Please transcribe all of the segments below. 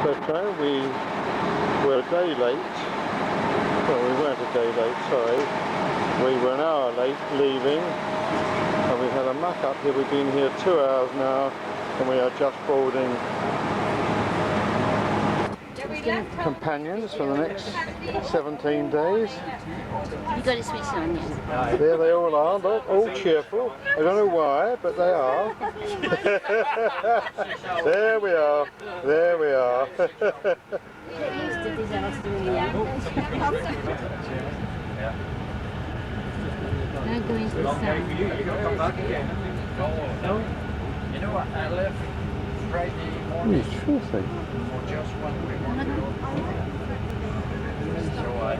But we were a day late. Well, we weren't a day late, sorry. We were an hour late leaving, and we had a muck up here. We've been here 2 hours now, and we are just boarding companions for the next 17 days. You got to switch on, yes. There they all are, look, all cheerful. I don't know why, but they are. There we are, there we are. Get used to disaster in the end. Now go into the sun. You got to come back again. No? You know what, I left Friday morning. It's filthy. For just 1 week. So I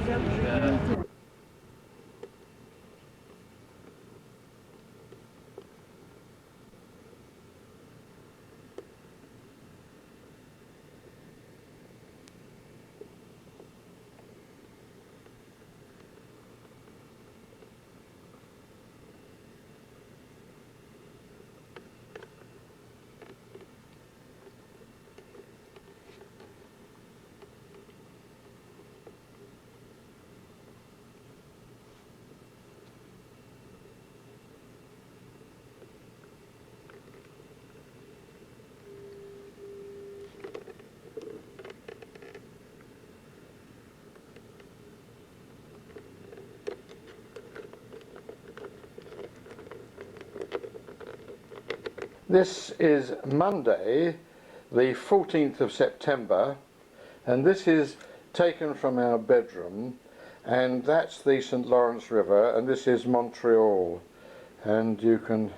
This is Monday, the 14th of September, and this is taken from our bedroom, and that's the St. Lawrence River, and this is Montreal. And you can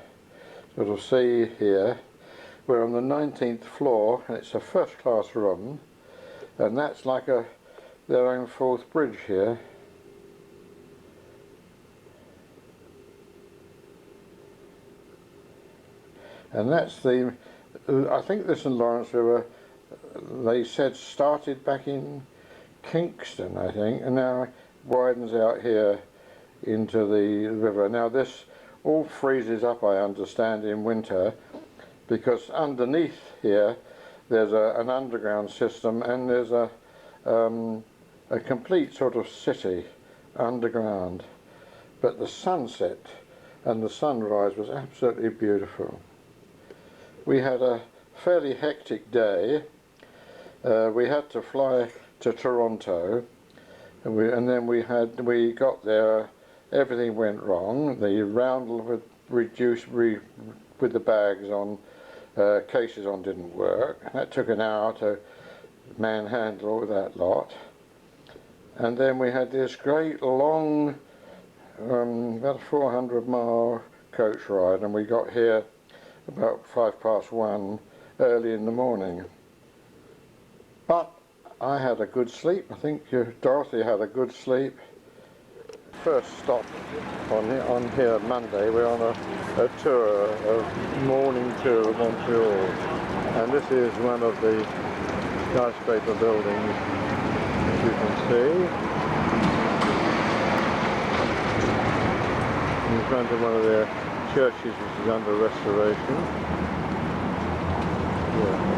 sort of see here, we're on the 19th floor, and it's a first class room, and that's like their own Forth Bridge here. And that's I think the St. Lawrence River, they said started back in Kingston, I think, and now widens out here into the river. Now this all freezes up, I understand, in winter, because underneath here there's an underground system, and there's a complete sort of city underground. But the sunset and the sunrise was absolutely beautiful. We had a fairly hectic day. We had to fly to Toronto, and then we got there. Everything went wrong. The roundel with the bags on, cases on, didn't work. That took an hour to manhandle that lot. And then we had this great long, about 400-mile coach ride, and we got here about 1:05 early in the morning. But I had a good sleep. I think Dorothy had a good sleep. First stop on here Monday, we're on a tour, a morning tour of Montreal, and this is one of the skyscraper buildings, as you can see, in front of one of their churches which is under restoration. Yeah.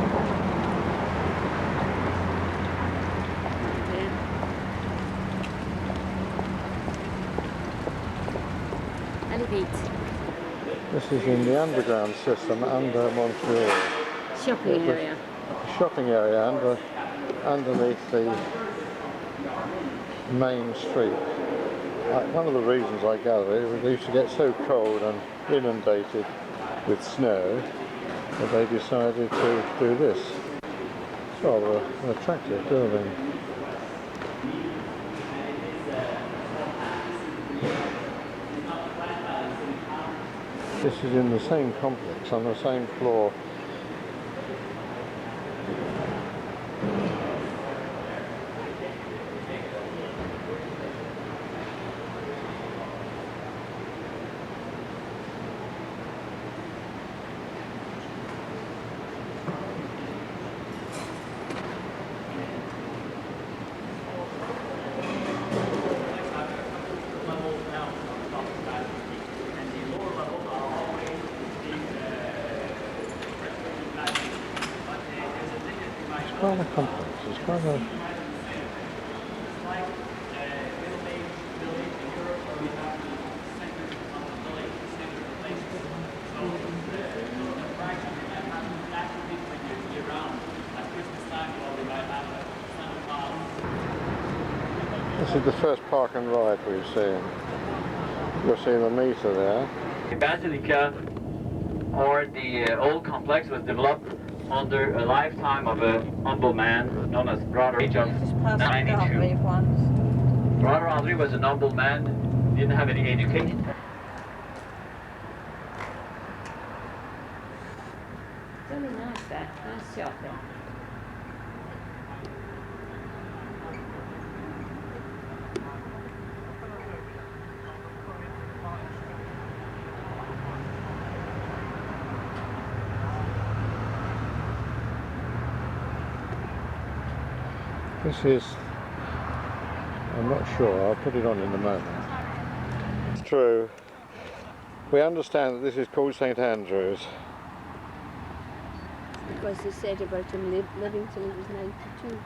This is in the underground system under Montreal. Shopping area. A shopping area underneath the main street. One of the reasons I gather it was they used to get so cold and inundated with snow that they decided to do this. It's rather an attractive building. This is in the same complex, on the same floor. quite a complex. It's quite a... This is the first park and ride we've seen. You're seeing the meter there. The Basilica, or the old complex, was developed under a lifetime of a humble man known as Brother age of 92. Brother Henri was a noble man, didn't have any education. It's really nice that. Nice shot there. This is, I'm not sure, I'll put it on in a moment. It's true. We understand that this is called St Andrews. Because they said about him living till he was 92.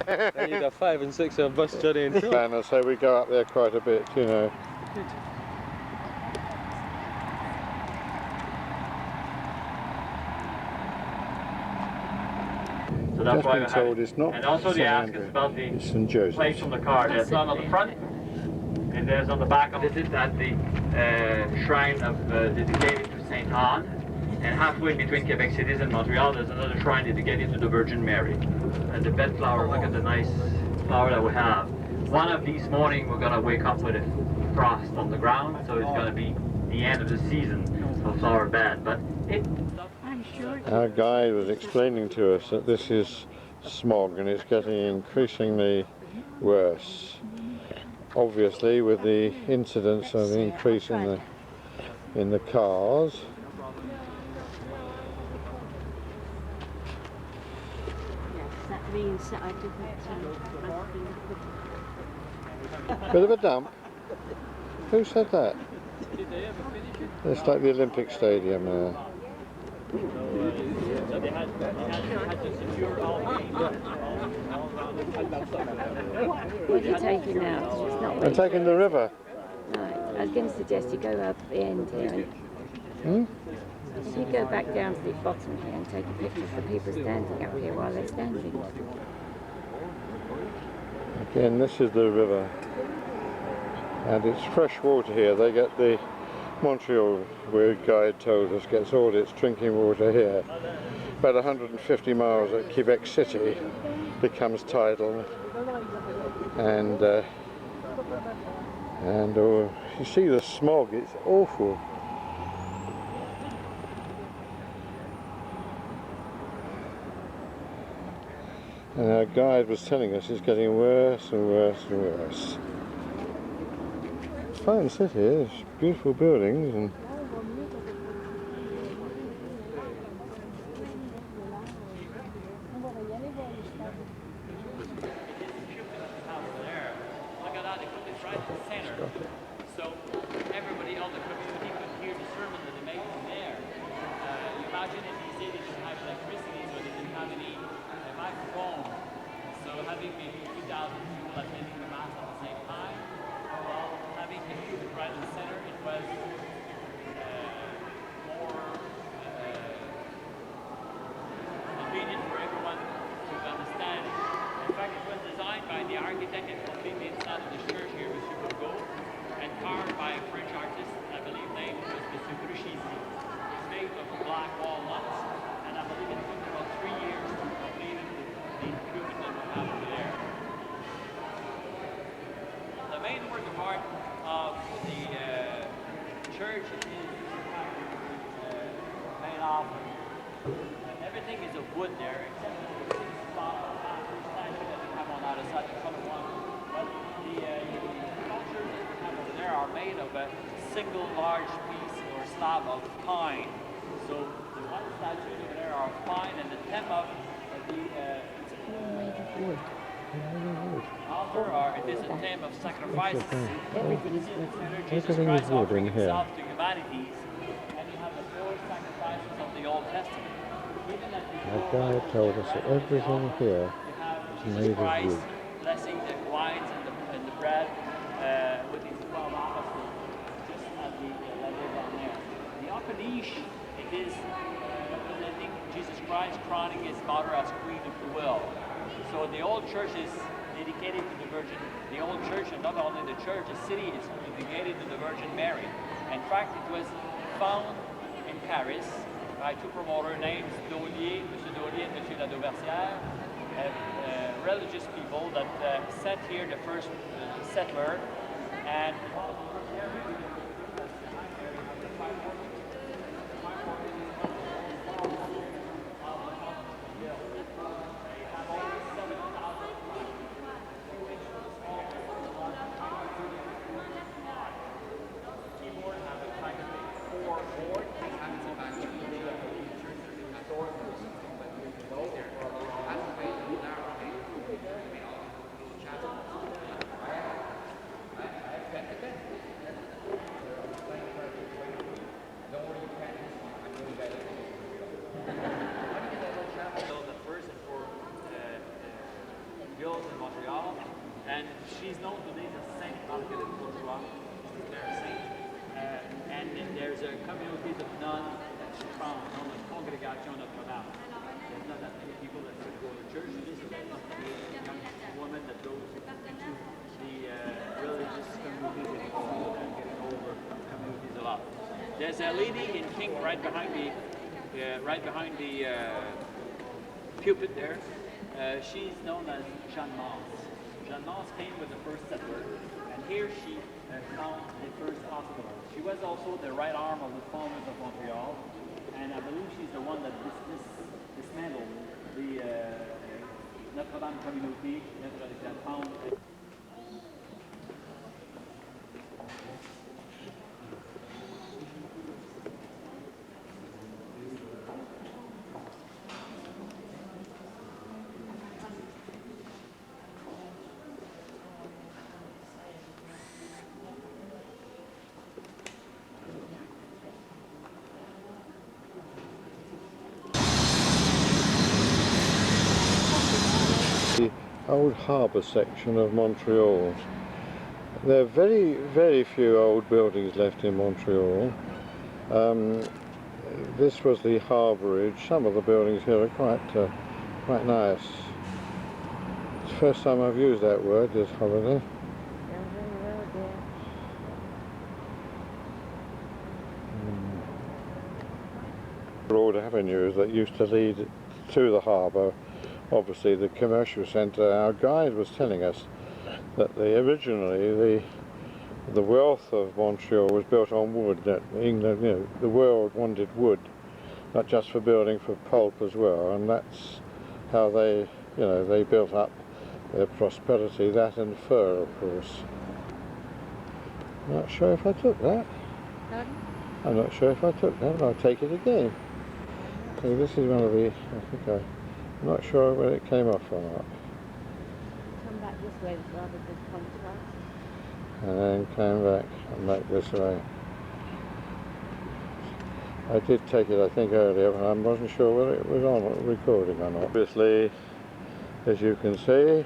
And you'd have 5 and 6 on bus journey and Banner, so we go up there quite a bit, you know. So that's Just why been we have told it. it's not And also they St ask us Andrew, about the it's St Joseph's. place on the car. There's none on the front, and there's on the back of it at the shrine of dedicated to Saint Anne. And halfway between Quebec City and Montreal, there's another shrine dedicated to the Virgin Mary. And the bed flower, look at the nice flower that we have. One of these mornings, we're gonna wake up with a frost on the ground, so it's gonna be the end of the season of flower bed. But it. Our guide was explaining to us that this is smog and it's getting increasingly worse. Obviously, with the incidence of the increase in the cars. That means that I didn't. Bit of a dump. Who said that? It's like the Olympic Stadium there. What are you taking now? It's not I'm taking the river. Right. I was going to suggest you go up the end here and you go back down to the bottom here and take a picture of the people standing up here while they're standing. Again, this is the river. And it's fresh water here. They get the Montreal, where guide told us, gets all its drinking water here. About 150 miles at Quebec City becomes tidal, and you see the smog. It's awful. And our guide was telling us it's getting worse and worse and worse. Fine city, there's beautiful buildings and So everybody on the community could hear the sermon that they made from there. You imagine if these days they didn't have electricity, so they didn't have any microphone. So having maybe 2,000 people attending the mass at the same time, well, having the human right in the center, it was more convenient for everyone to understand. In fact, it was designed by the architect and completely inside of the church here, Monsieur Bourgault, and carved by a French artist, I believe named was Monsieur Bruchisi. It's made of black walnuts, and I believe it took about 3 years to complete the improvement that we have over there. The main work of art of the church is made off of everything is of wood there, except for the statue that we have on the other side, the color one. But the sculptures that we have over there are made of a single large piece or slab of pine. So the one statue over there are pine, and the tip of the It's all made of wood. Altar, or it is a time of sacrifices. Everything is wood. Jesus Everything is Christ wood offering in here. himself to humanity, and you have the four sacrifices of the Old Testament. Even as we Our go guide told us that everything here you have is Jesus made of Christ wood. blessing the wines and the bread with his 12 apostles, just at the level down there. The upper niche, it is representing Jesus Christ crowning his mother as Queen of the Will. So the old church is dedicated to the Virgin. The old church, and not only the church, the city is dedicated to the Virgin Mary. In fact, it was found in Paris by two promoters named Daulier, M. Daulier and M. Ladauversière, religious people that set here the first settler, and in Montreal, and she's known today as Saint Marguerite Bourgeois. She's their saint. And then there's a community of nuns that she found known as Congregation Notre-Dame. There's not that many people that could go to church. This is a young woman that goes into the religious communities and people that are getting over communities a lot. There's a lady in pink right behind the pulpit there. She's known as Jeanne Mance. Jeanne Mance came with the first settler, and here she found the first hospital. She was also the right arm of the founders of Montreal, and I believe she's the one that dismantled the Notre-Dame community that found. The old harbour section of Montreal. There are very, very few old buildings left in Montreal. This was the harbourage. Some of the buildings here are quite nice. It's the first time I've used that word this holiday. Broad avenues that used to lead to the harbour, obviously the commercial centre. Our guide was telling us that originally the wealth of Montreal was built on wood. That England, the world wanted wood, not just for building, for pulp as well, and that's how they built up their prosperity. That and fur, of course. Not sure if I took that. Pardon? I'm not sure if I took that, but I'll take it again. So this is one of the, I'm not sure whether it came off or not. Come back this way with rather good contrast. And then came back and back this way. I did take it, I think, earlier, but I wasn't sure whether it was on recording or not. Obviously, as you can see,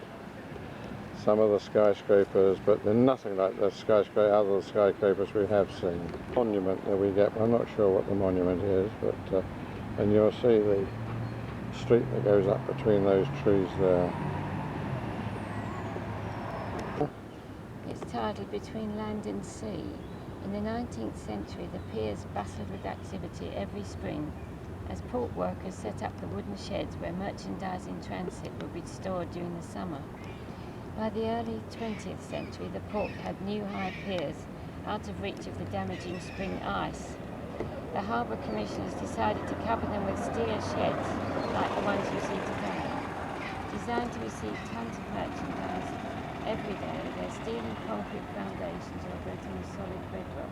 some of the skyscrapers, but they're nothing like the other skyscrapers we have seen. Monument that we get, I'm not sure what the monument is, but and you'll see the street that goes up between those trees there. It's titled Between Land and Sea. In the 19th century, the piers bustled with activity every spring as port workers set up the wooden sheds where merchandise in transit would be stored during the summer. By the early 20th century, the port had new high piers out of reach of the damaging spring ice. The Harbour Commissioners decided to cover them with steel sheds like the ones you see today. Designed to receive tons of merchandise every day, their steel and concrete foundations are built on a solid bedrock.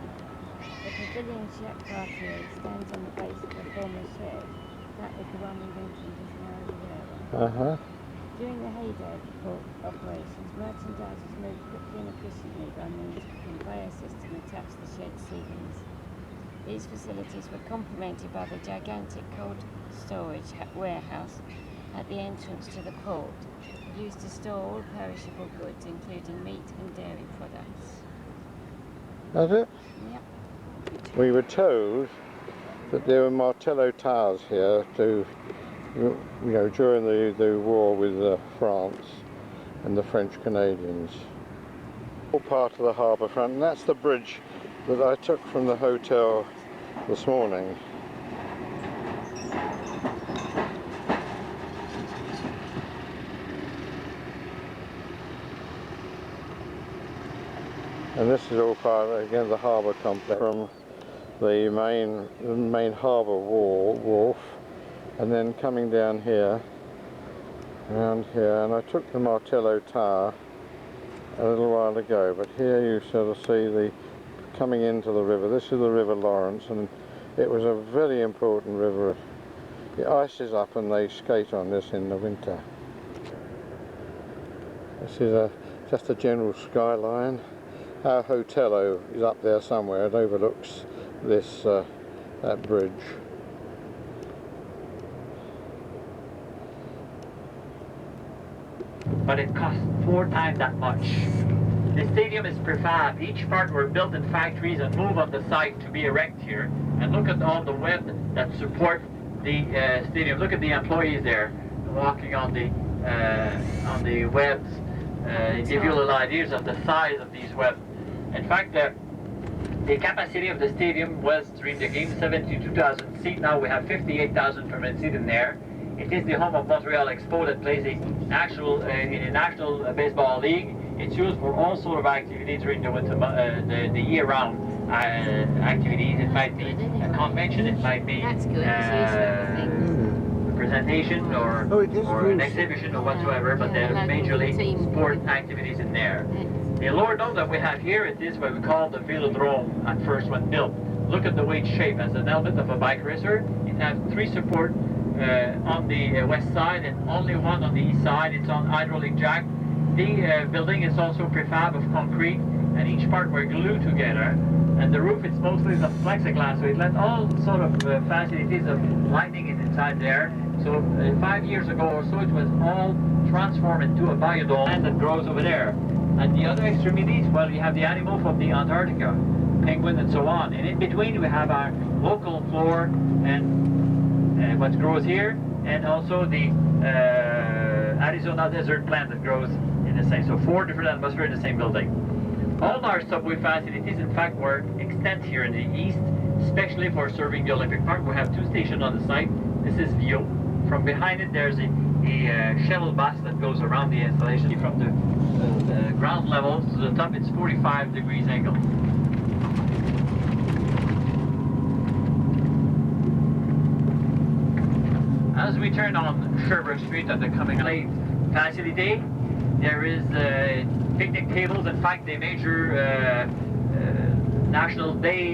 The pavilion Jacques Cartier stands on the base of the former shed. That was the one we mentioned just now over there. Uh-huh. During the heyday of the port operations, merchandise was moved quickly and efficiently by means of a conveyor system attached to the shed ceilings. These facilities were complemented by the gigantic cold storage warehouse at the entrance to the port, used to store all perishable goods, including meat and dairy products. That's it? Yep. We were told that there were Martello towers here to, you know, during the war with France and the French Canadians. All part of the harbour front, and that's the bridge that I took from the hotel this morning. And this is all part of, again, the harbour complex from the main harbour wharf, and then coming down here, around here, and I took the Martello Tower a little while ago, but here you sort of see the coming into the river. This is the River Lawrence, and it was a very important river. The ice is up and they skate on this in the winter. This is just a general skyline. Our hotel is up there somewhere. It overlooks this that bridge. But it costs 4 times that much. The stadium is prefab. Each part were built in factories and moved on the site to be erect here. And look at all the web that support the stadium. Look at the employees there walking on the webs. It gives you little ideas of the size of these webs. In fact, the capacity of the stadium was during the game 72,000 seats. Now we have 58,000 permanent seats in there. It is the home of Montreal Expo that plays in a national baseball league. It's used for all sort of activities during the winter, the year-round activities. It might be a convention, it might be presentation or an exhibition or whatsoever, but there's majorly sport activities in there. The lower dome that we have here, it is what we call the Velodrome at first when built. Look at the way it's shaped as an element of a bike racer. It has 3 support on the west side and only one on the east side. It's on hydraulic jack. The building is also prefab of concrete, and each part were glued together. And the roof is mostly the plexiglass, so it lets all sort of facilities of lighting is inside there. So 5 years ago or so, it was all transformed into a biodome that grows over there. At the other extremities, well, you have the animal from the Antarctica, penguin and so on. And in between, we have our local flora and what grows here, and also the Arizona desert plant that grows in the same. So 4 different atmospheres in the same building. All our subway facilities, in fact, were extant here in the east, especially for serving the Olympic Park. We have 2 stations on the site. This is Vio. From behind it, there's a shuttle bus that goes around the installation. From the ground level to the top, it's 45 degrees angle. As we turn on Sherbrooke Street at the coming late facility, there is picnic tables. In fact, the major National Day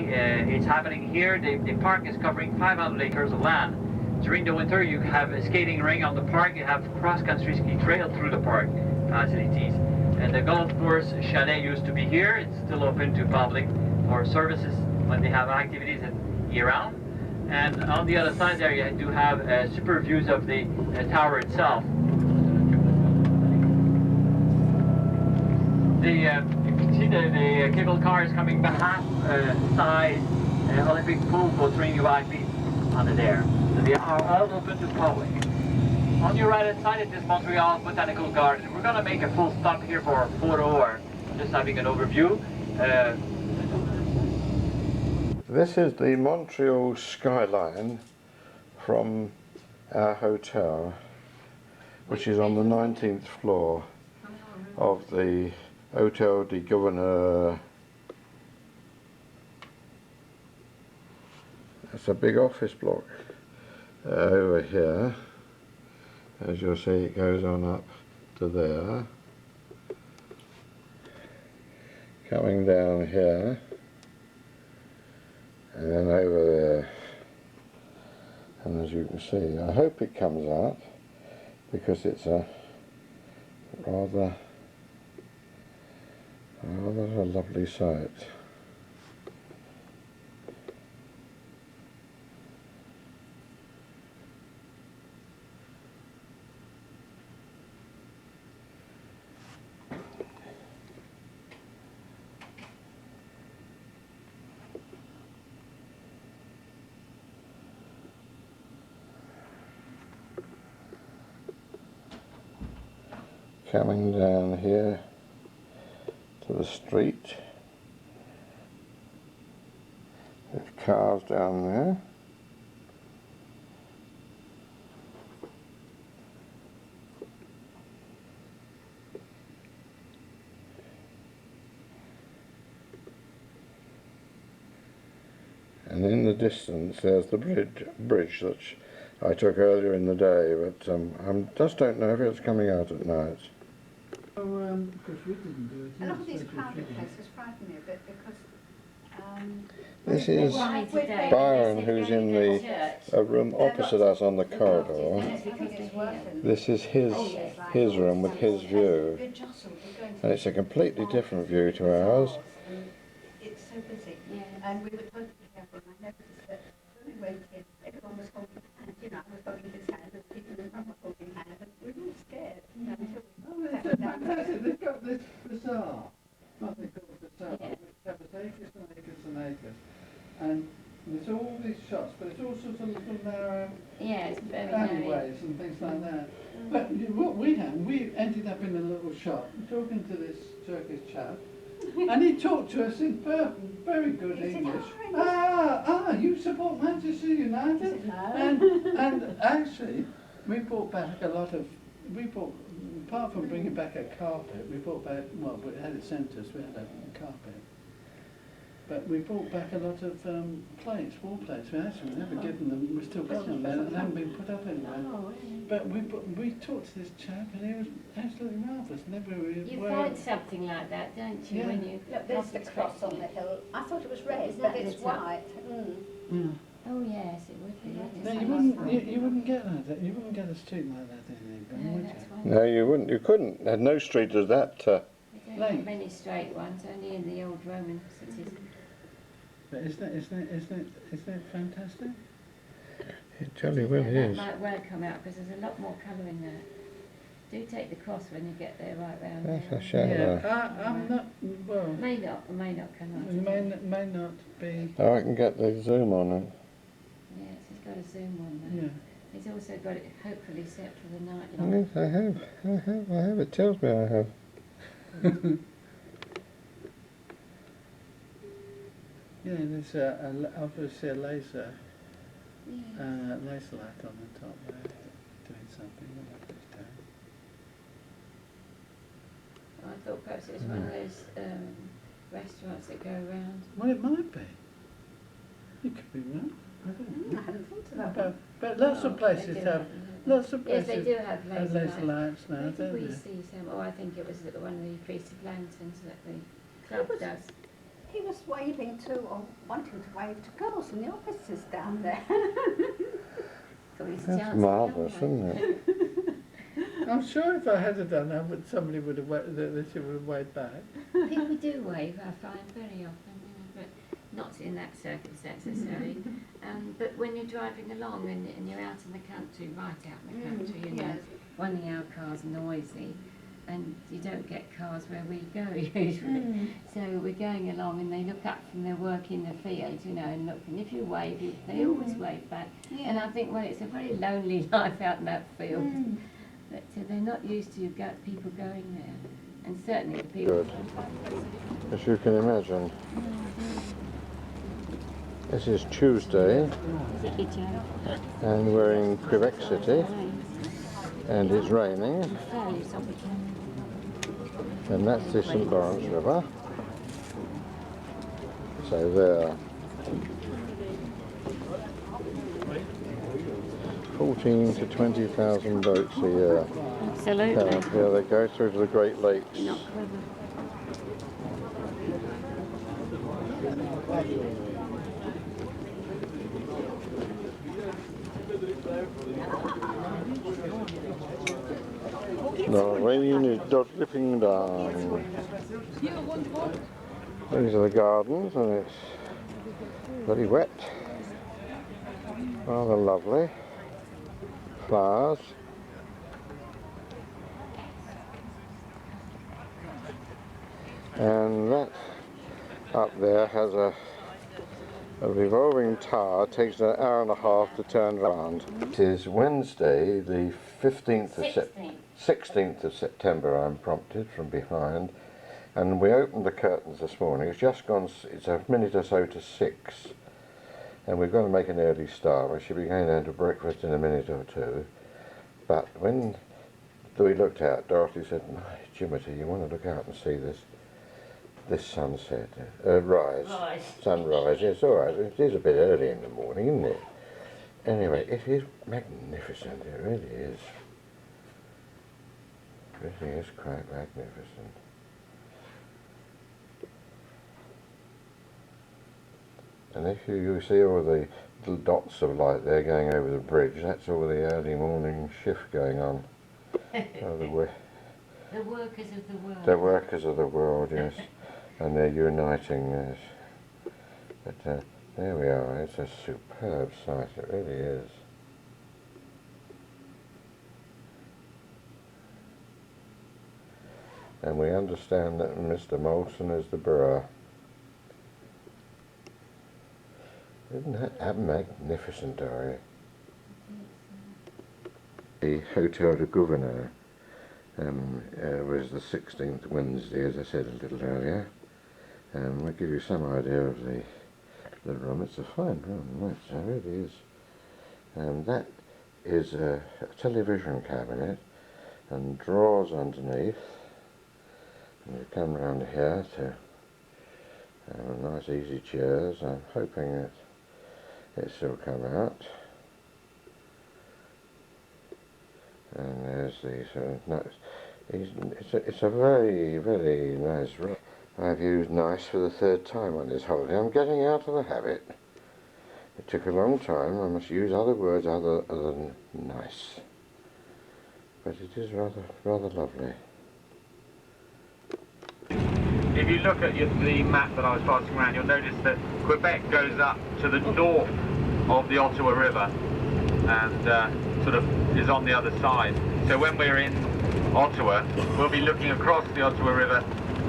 is happening here. The park is covering 500 acres of land. During the winter, you have a skating ring on the park. You have cross-country ski trail through the park facilities. And the golf course chalet used to be here. It's still open to public for services when they have activities year-round. And on the other side there, you do have super views of the tower itself. You can see the cable car is coming behind side Olympic pool for training athletes under there. So they are all open to public. On your right hand side, it is Montreal Botanical Garden. We're going to make a full stop here for a photo or just having an overview. This is the Montreal skyline from our hotel, which is on the 19th floor of the Hotel de Gouverneur. It's a big office block over here. As you'll see, it goes on up to there, coming down here, and then over there. And as you can see, I hope it comes out because it's a Rather a lovely sight. Coming down here to the street, there's cars down there. And in the distance there's the bridge that I took earlier in the day, but I just don't know if it's coming out at night. Because we didn't do it. A lot of these crowded places frighten me a bit because This is Byron, who's in a room opposite us on the corridor. This is his room with his view, and it's a completely different view to ours. It's so busy, and we were totally careful. And I noticed that when we went in, everyone was holding hands. You know, I was holding his hand, and people in front were holding hands, and we were all scared. You know, until we sat down. They've got this bazaar, nothing called bazaar, which covers acres and acres and acres. And there's all these shops, but it's all sorts of little narrow it's very alleyways and things like that. But what we ended up in a little shop talking to this Turkish chap, and he talked to us in very good English. You support Manchester United? And actually, we brought back a lot of, apart from bringing back a carpet, we brought back, well, we had it sent to us, we had a carpet. But we brought back a lot of plates, wall plates. We actually never given them, we still got them there, and they haven't been put up anywhere. But we talked to this chap, and he was absolutely marvellous. You find something like that, don't you? Yeah. When you Look, there's the cross on the hill. I thought it was red, but it's white. Oh yes, it would be. No, you wouldn't get that. You wouldn't get a street like that in England, would you? No, you wouldn't. You couldn't. There's no street as that. We don't have many straight ones, only in the old Roman cities. But isn't it fantastic? It jolly well That is. might well come out because there's a lot more colour in that. Do take the cross when you get there right round That's there. a shame. I'm not, well, May not come out. it may not be, Oh, I can get the zoom on it. Yes, it's got a zoom on there. yeah. It's also got it hopefully set for the night light. Yes, I have. It tells me I have. Yeah, there's obviously a laser light on the top there, doing something. I thought perhaps it was one of those restaurants that go around. Well, it might be. You could be wrong. I don't know. I hadn't thought of that. But lots of places have, lots of Yes, places they do have have laser laser lights. lights now, Where did don't we they? see some? Oh, I think it was one of the Priest of Lanterns that the club does. He was waving to, or wanting to wave to girls in the offices down there. Thought he's That's dancing, marvellous, don't isn't it? I'm sure if I had done that, somebody would have waved back. People do wave, I find, very often, but not in that circumstance necessarily. But when you're driving along and you're out in the country, right out in the country, you know, one of our cars noisy, and you don't get cars where we go usually. So we're going along and they look up from their work in the field, you know, and look, and if you wave, they always wave back. And I think, well, it's a very lonely life out in that field. But they're not used to people going there. And certainly the people... Good. As you can imagine. This is Tuesday, and we're in Quebec City, and it's raining, and that's the St. Lawrence River. So there. 14 to 20,000 boats a year. Absolutely. Here they go through to the Great Lakes. Not clever. Lovely. raining, it's not dripping down. These are the gardens, and it's very wet. Rather lovely. Flowers. And that up there has a revolving tower. It takes an hour and a half to turn round. It is Wednesday, the 16th of September, I'm prompted from behind, and we opened the curtains this morning. It's just gone, it's a minute or so to 6, and we're going to make an early start. We should be going down to breakfast in a minute or two, but when we looked out, Dorothy said, "My Jimity, you want to look out and see this sunset, sunrise." It's all right. It is a bit early in the morning, isn't it? Anyway, it is magnificent. It really is. It really is quite magnificent. And if you see all the little dots of light there going over the bridge, that's all the early morning shift going on. The workers of the world. The workers of the world, yes. And they're uniting, yes. But there we are. It's a superb sight. It really is. And we understand that Mr. Molson is the brewer. Isn't that magnificent, Dory? The Hotel de Gouverneur was the 16th Wednesday, as I said a little earlier. I'll give you some idea of the room. It's a fine room, it really is. That is a television cabinet and drawers underneath. And you come round here to nice easy chairs. I'm hoping that it'll come out. And there's the it's a very, very nice room. I've used nice for the 3rd time on this holiday. I'm getting out of the habit. It took a long time. I must use other words other than nice. But it is rather lovely. If you look at the map that I was passing around, you'll notice that Quebec goes up to the north of the Ottawa River and sort of is on the other side. So when we're in Ottawa, we'll be looking across the Ottawa River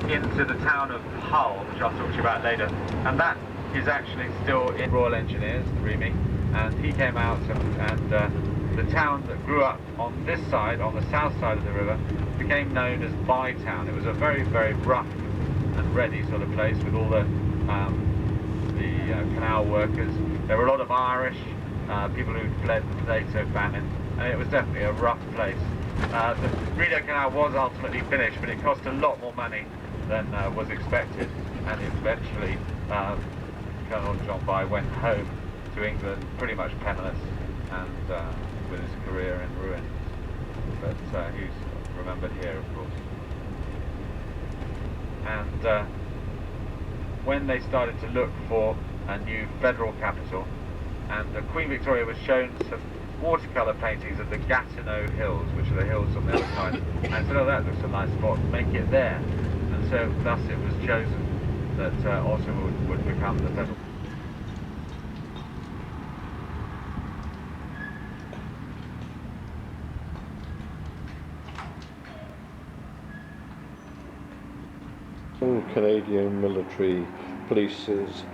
into the town of Hull, which I'll talk to you about later. And that is actually still in Royal Engineers, Remy, and he came out and the town that grew up on this side, on the south side of the river, became known as Bytown. It was a very, very rough and ready sort of place with all the canal workers. There were a lot of Irish people who fled the potato famine, and it was definitely a rough place. The Rideau Canal was ultimately finished, but it cost a lot more money than was expected, and eventually Colonel John By went home to England pretty much penniless and with his career in ruins. But he's remembered here, of course. And when they started to look for a new federal capital, and Queen Victoria was shown some watercolour paintings of the Gatineau Hills, which are the hills on the other side, and said, "Oh, that looks a nice spot, make it there." And so thus it was chosen that Ottawa would become the federal. All Canadian military police's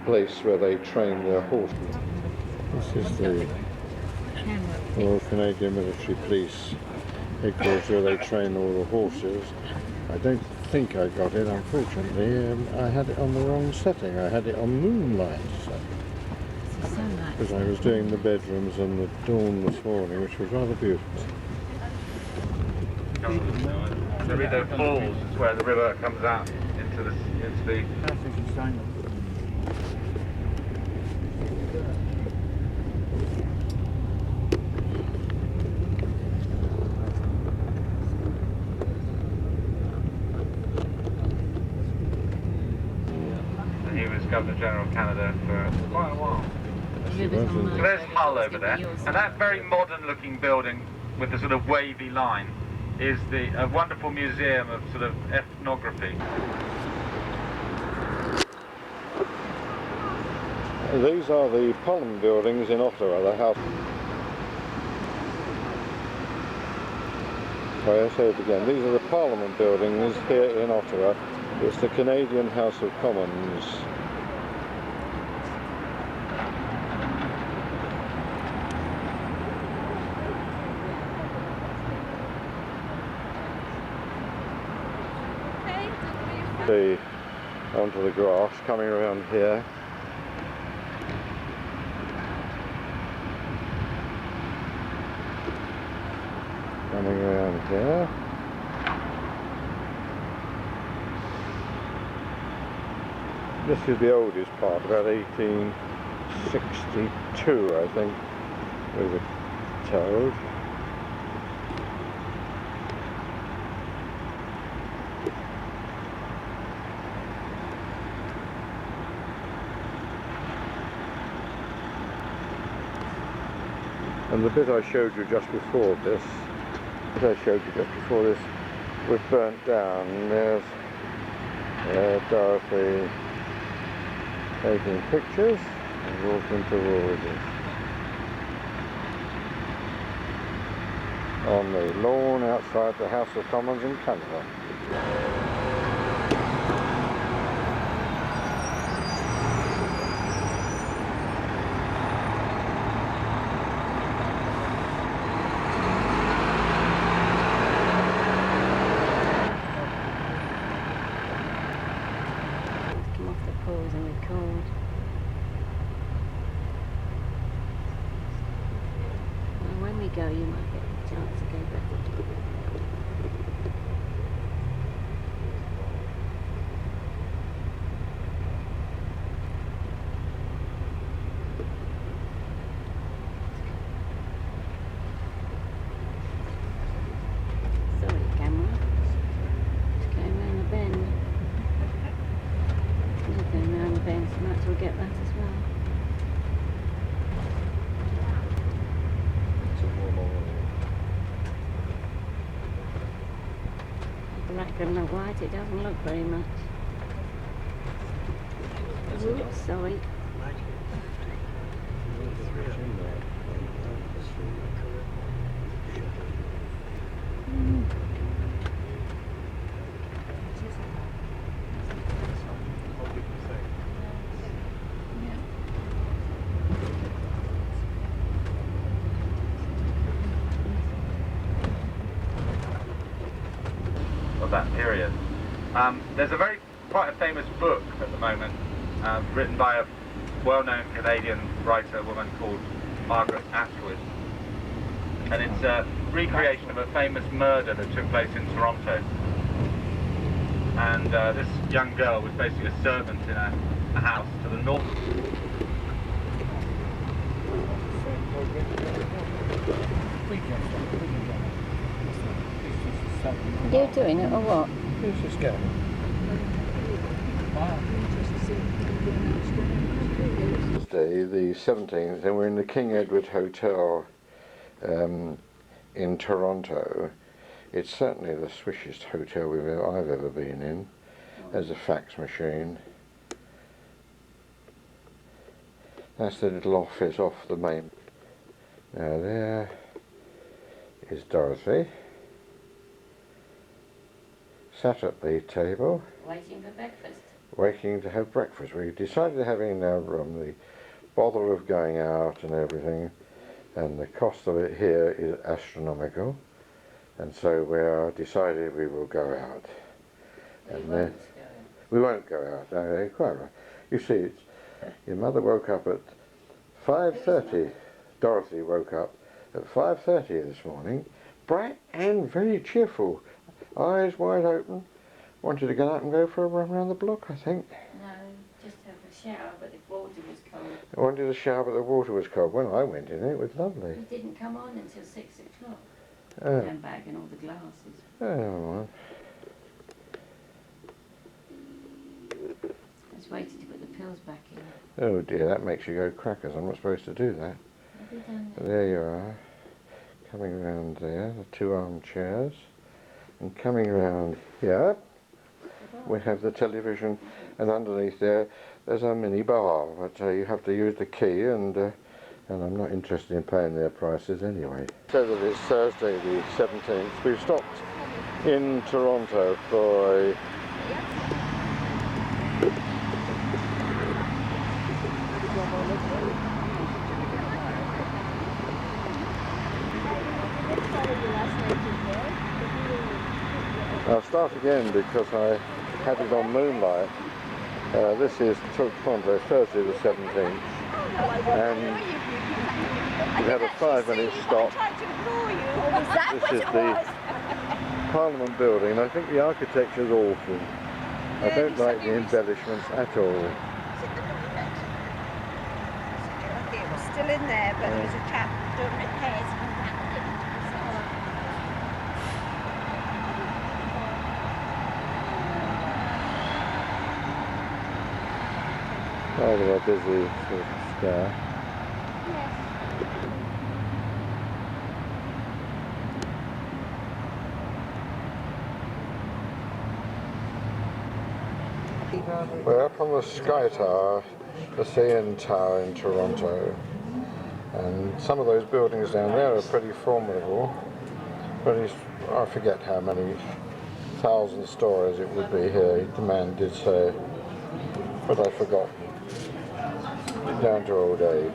place where they train their horses. This is the Royal Canadian Military Police headquarters where they train all the horses. I don't think I got it, unfortunately. I had it on the wrong setting. I had it on moonlight, because I was doing the bedrooms and the dawn this morning, which was rather beautiful. The Rideau Falls is where the river comes out into the and he was Governor General of Canada for quite a while. So there's Hull over there, and that very modern looking building with the sort of wavy line is a wonderful museum of sort of ethnography. These are the Parliament buildings in Ottawa, the house. Sorry, I say it again. These are the Parliament buildings here in Ottawa. It's the Canadian House of Commons. Onto the grass, coming around here. Coming around here. This is the oldest part, about 1862, I think, we were told. And the bit I showed you just before this, was burnt down. There's Dorothy taking pictures and walking towards us on the lawn outside the House of Commons in Canada. Go, you might get a chance to go back. Sorry, camera. It's going round the bend. It's going round the bend, so might as well get that as well. Black and the white, it doesn't look very much. Oops, sorry. Of that period. There's quite a famous book at the moment, written by a well-known Canadian writer, a woman called Margaret Atwood, and it's a recreation of a famous murder that took place in Toronto. And this young girl was basically a servant in a house to the north. You're doing it or what? Who's this guy? Thursday the 17th, and we're in the King Edward Hotel in Toronto. It's certainly the swishiest hotel I've ever been in. There's a fax machine. That's the little office off the main. Now there is Dorothy, sat at the table, Waiting for breakfast. waiting to have breakfast. We decided to have in our room the bother of going out and everything, and the cost of it here is astronomical, and so we are decided we will go out. And then we won't go out. No, quite right. You see, your mother woke up at 5:30. Dorothy woke up at 5:30 this morning, bright and very cheerful, eyes wide open. Wanted to get up and go for a run around the block, I think. No, just have a shower, but the water was cold. I wanted a shower, but the water was cold. When I went in, it was lovely. It didn't come on until 6 o'clock. Oh. Going back and all the glasses. Oh, never mind. I was waiting to put the pills back in. Oh dear, that makes you go crackers. I'm not supposed to do that. Have you done that? There you are. Coming around there, the two armchairs. And coming around here, we have the television, and underneath there's a mini bar, but you have to use the key, and I'm not interested in paying their prices anyway. So that it's Thursday the 17th. We've stopped in Toronto for a I'll start again because I had it on Moonlight. This is Toronto, Thursday the 17th, and we had a 5-minute stop. This is the Parliament building. I think the architecture is awful. I don't like the embellishments at all. It was still in there, but there was a chap doing repairs from that. Rather a busy sort of square. We're up on the Sky Tower, the CN Tower in Toronto, and some of those buildings down there are pretty formidable, but I forget how many thousand stories it would be here, the man did say, but I've forgotten, down to old age.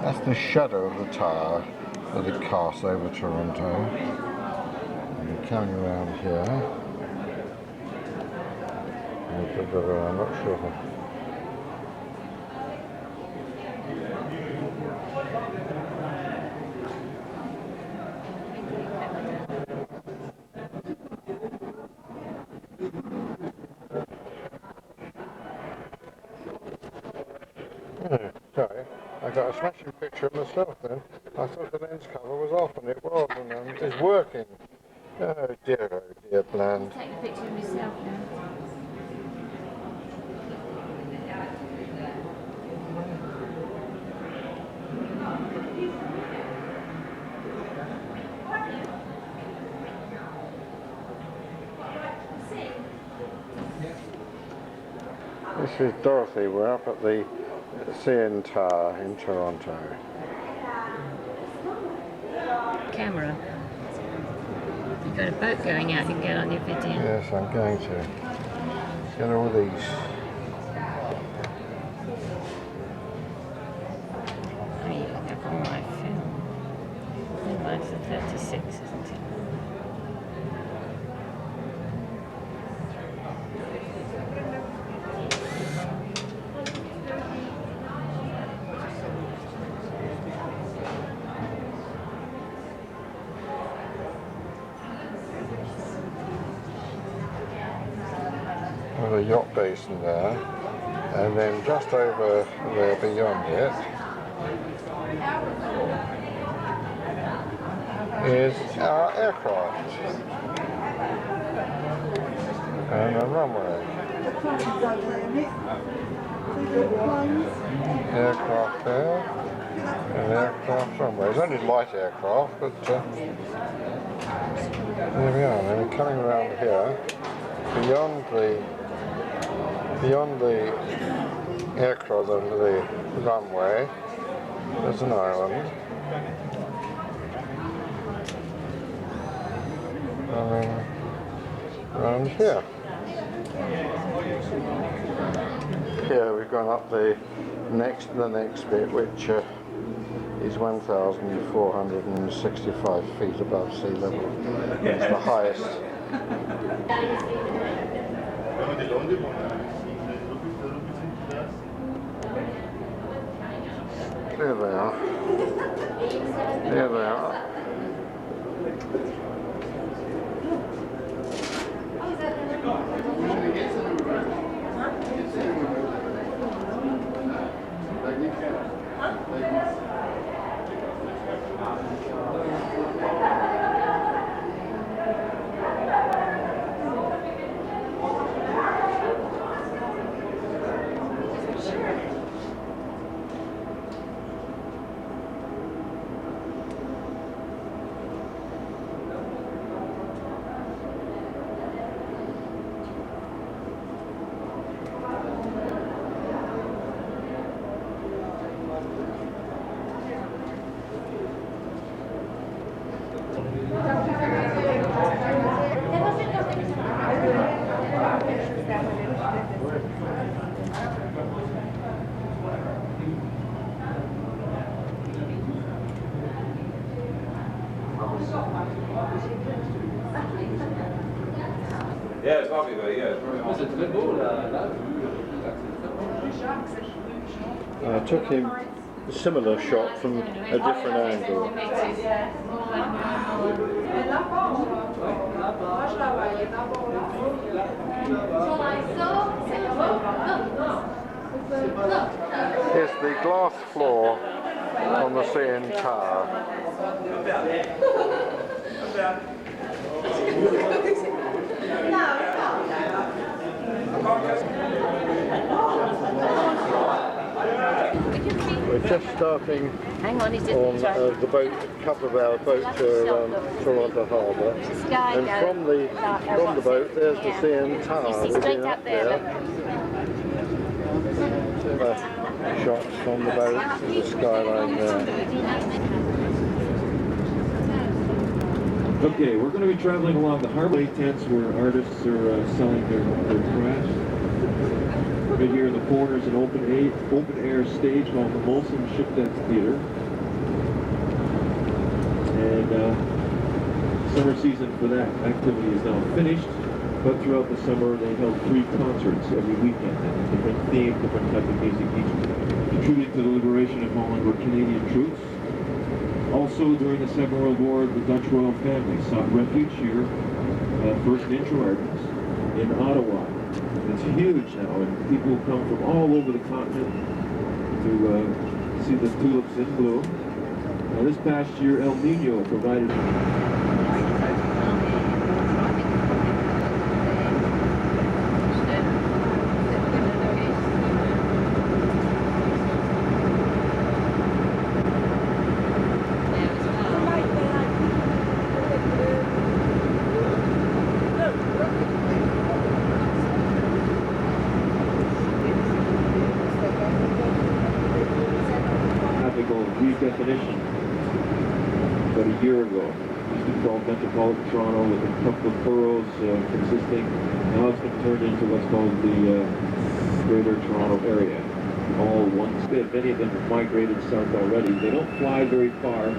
That's the shadow of the tower that it casts over Toronto. And coming around here. I'm not sure. Sorry, I got a smashing picture of myself then. I thought the lens cover was off, and it was, and it's working. Oh dear, Bland. Take a picture of myself now. This is Dorothy. We're up at the CN Tower in Toronto. Camera. You've got a boat going out, you can get on your video. Yes, I'm going to. Get all these. Oh, you look up on my film. Mine's the 36, isn't it? With a yacht basin there, and then just over there beyond it is our aircraft and a runway. Aircraft there, and aircraft runway. It's only light aircraft, but there we are. And we're coming around here, beyond the aircraft under the runway, there's an island. Around here. Here we've gone up the next bit, which is 1,465 feet above sea level. It's the highest. There they are. There they are. Yeah, it's lovely though, yeah. It's very I took him a similar shot from a different angle. Here's the glass floor on the CN Tower. We're just starting Hang on, he's just on the boat, a couple of hour boat tour around Toronto Harbour. And from the boat, there's the CN Tower. You see straight up there. Shots from the boat and the skyline there. Okay, we're going to be traveling along the harbor tents where artists are selling their crafts. Right here in the corner is an open air stage called the Molson Ship Deck Theater. And summer season for that activity is now finished, but throughout the summer they held 3 concerts every weekend, and different theme, different type of music, each contributing to the liberation of Holland were Canadian troops. Also, during the Second World War, the Dutch royal family sought refuge here, first in Inchworms, in Ottawa. It's huge now, and people come from all over the continent to see the tulips in bloom. Now, this past year, El Nino provided redefinition about a year ago. It used to be called Metropolitan Toronto with a couple of boroughs consisting. Now it's been turned into what's called the Greater Toronto Area. All one state. Many of them have migrated south already. They don't fly very far.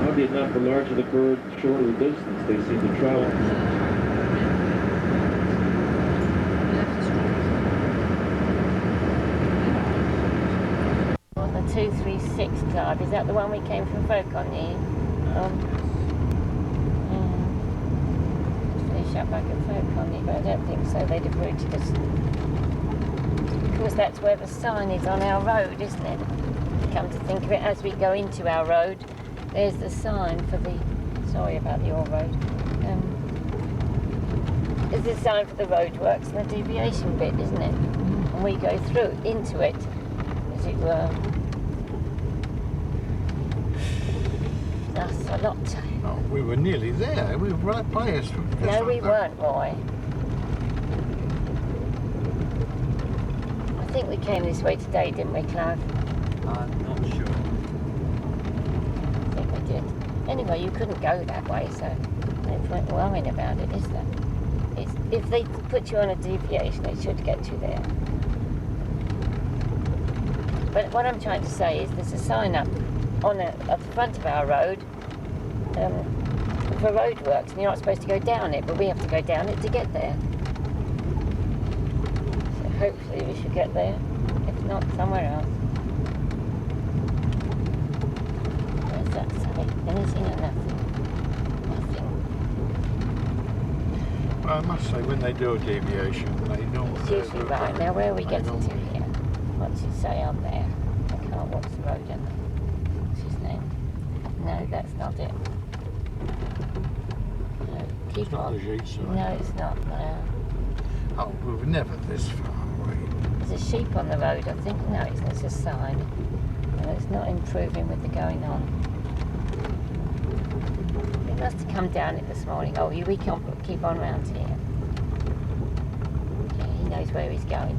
Oddly enough, the larger the bird, shorter the distance they seem to travel. On the 236 card, is that the one we came from Fauconnier? Finish up back at Fauconnier, but I don't think so. They'd have routed us. Of course, that's where the sign is on our road, isn't it? Come to think of it, as we go into our road, there's the sign for the. Sorry about the old road. There's the sign for the roadworks and the deviation bit, isn't it? And we go through into it, as it were. That's a lot. Oh, we were nearly there. We were right by us. No, we weren't, Roy. I think we came this way today, didn't we, Clive? I'm not sure. I think we did. Anyway, you couldn't go that way, so no point worrying about it, is there? If they put you on a deviation, they should get you there. But what I'm trying to say is there's a sign up on at the front of our road for roadworks, and you're not supposed to go down it, but we have to go down it to get there. So hopefully we should get there, if not somewhere else. Where's that sign? Anything or nothing? Well, I must say, when they do a deviation, they normally... It's usually right. Now, where are we getting to here? What's it say on there? I can't watch the road, am I? What's his name? No, that's not it. No, keep on. No, it's not. No. Oh, we were never this far away. There's a sheep on the road, I think. No, it's a sign. No, it's not improving with the going on. It must have come down it this morning. Oh, we can't keep on round here. Okay, he knows where he's going.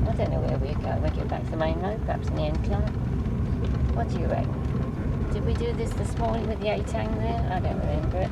I don't know where we're going. We'll get back to the main road, perhaps in the incline. What do you reckon? Did we do this morning with the Atang there? I don't remember it.